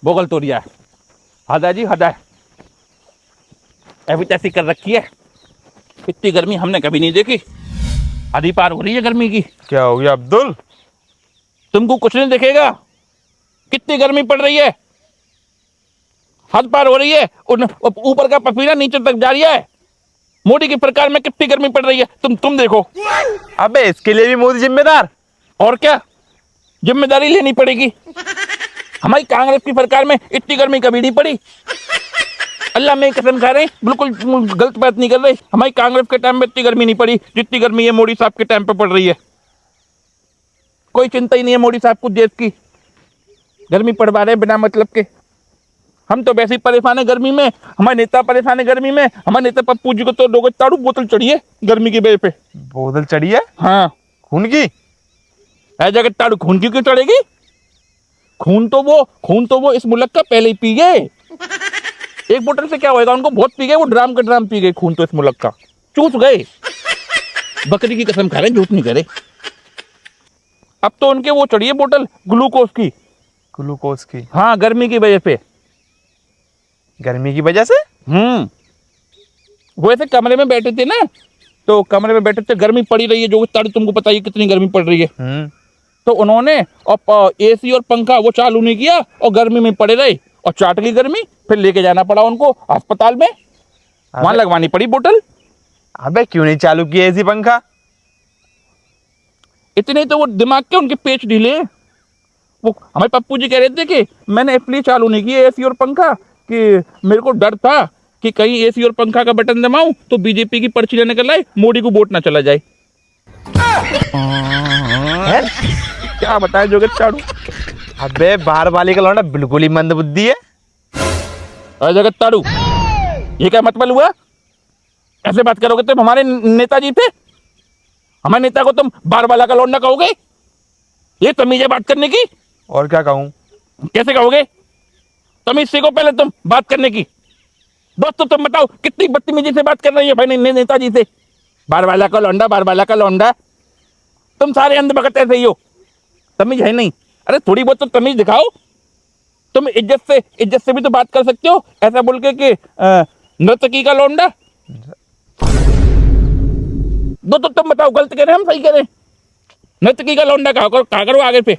Bogle तोड़िया है। हद है जी, हद है। ऐसी तैसी कर रखी है, इतनी गर्मी हमने कभी नहीं देखी। हद ही पार हो रही है गर्मी की। क्या हो गया अब्दुल? तुमको कुछ नहीं दिखेगा, कितनी गर्मी पड़ रही है। हद पार हो रही है। ऊपर का पसीना नीचे तक जा रही है। मोदी की सरकार में कितनी गर्मी पड़ रही है, तुम देखो। अबे इसके लिए भी मोदी जिम्मेदार? और क्या, जिम्मेदारी लेनी पड़ेगी। हमारी कांग्रेस की सरकार में इतनी गर्मी कभी नहीं पड़ी। अल्लाह में कसम खा रहे हैं, बिल्कुल गलत बात नहीं कर रहे। हमारी कांग्रेस के टाइम में इतनी गर्मी नहीं पड़ी जितनी गर्मी है मोदी साहब के टाइम पे पड़ रही है। कोई चिंता ही नहीं है मोदी साहब को देश की। गर्मी पड़वा रहे बिना मतलब के। हम तो वैसे ही परेशान है गर्मी में, हमारे नेता परेशान है गर्मी में। हमारे नेता पप्पू जी को तो लोगों ताड़ू बोतल चढ़ी है गर्मी की वजह पे। बोतल चढ़ी है? हाँ, खून की? ऐसा ताड़ू खून की क्यों चढ़ेगी? खून तो वो इस मुल्क का पहले ही पी गए। एक बोतल से क्या होएगा, उनको बहुत पी गए, वो ड्राम का ड्राम पी गए खून तो इस मुल्क का, चूस गए। बकरी की कसम खा रहे हैं, झूठ नहीं करे। अब तो उनके वो चढ़ी है बोतल ग्लूकोज की। ग्लूकोज की? हाँ, गर्मी की वजह पे। गर्मी की वजह से? वो ऐसे कमरे में बैठे थे ना, तो कमरे में बैठे थे, गर्मी पड़ी रही है, जो ताड़ी तुमको पता ही कितनी गर्मी पड़ रही है। तो उन्होंने और एसी और पंखा वो चालू नहीं किया और गर्मी में पड़े रहे और चाट गई गर्मी। फिर लेके जाना पड़ा उनको अस्पताल में, वहां लगवानी पड़ी बोतल। अबे क्यों नहीं चालू किया एसी पंखा? इतने तो वो दिमाग के उनके पेच ढीले। वो हमारे पप्पू जी कह रहे थे कि मैंने इसलिए चालू नहीं किया एसी और पंखा कि मेरे को डर था कि कहीं एसी और पंखा का बटन दबाऊं तो बीजेपी की पर्ची लेने के लाए मोदी को वोट ना चला जाए। क्या बताए जोगित चाड़ू। अबे बाहर वाले का लौंडा बिल्कुल ही मंद बुद्धि है। अरे जगत ताड़ू, ये क्या मतलब हुआ? ऐसे बात करोगे तुम हमारे नेताजी थे? हमारे नेता को तुम बार वाला का लौंडा कहोगे? ये तमीज है बात करने की? और क्या कहूं? कैसे कहोगे? तमीज सीखो पहले तुम बात करने की। दोस्तों तुम बताओ कितनी बदतमीजी से बात कर रही है भाई नेताजी से। बार वाला का लौंडा, बार वाला का लौंडा। तुम सारे अंधभगत ऐसे ही हो, तमीज है नहीं। अरे थोड़ी बहुत तो तमीज दिखाओ। तुम इज्जत से भी तो बात कर सकते हो, ऐसा बोल के कि नर्तकी का लौंडा। दो तो तुम बताओ, गलत कह रहे हैं हम सही कह रहे हैं? नर्तकी का लौंडा कहा करो आगे पे।